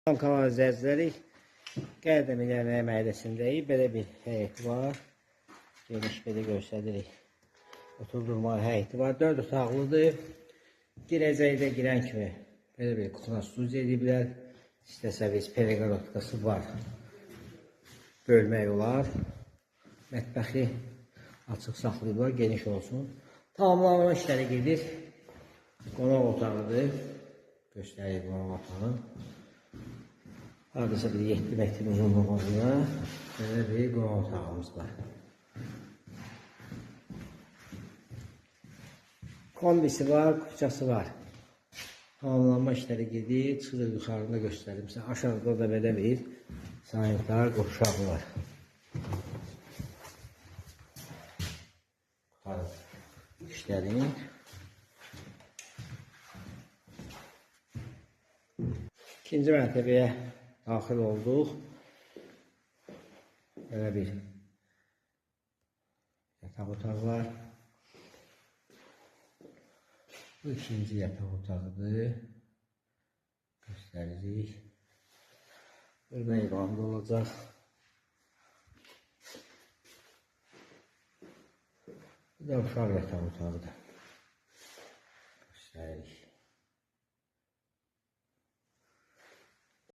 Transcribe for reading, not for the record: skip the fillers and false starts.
Kanal izləyiciləri, Qərdəm İlərməyə məhəlləsindəyik. Belə bir həyət var. Geniş belə göstəririk. Oturdurma həyəti var. 4 otaqlıdır. Girəcəkdə girən kimi belə bir kutuna studiya ediblər. İstəsəniz periqorodkası var. Bölmək olar. Mətbəxi açıq saxlayıblar, geniş olsun. Tamamlanma işləri gedir. Qonaq otağıdır. Göstərir qonaq otağı. Hardasa bir 7 metr uzunluğunda belə bir qonaq otağımız var. Kombisi var, küçəsi var. Tamamlanma işləri gedir. Çıxır yuxarıda göstərim sizə. Aşağıda da belə bir sanitar qovşaq var. İşlərin. İkinci mərtəbəyə daxil olduq. Belə bir yataq otağı var. Bu ikinci yataq otağıdır. Göstəririk. Burada eyvanda olacaq. Bu da uşaq yataq otağıdır.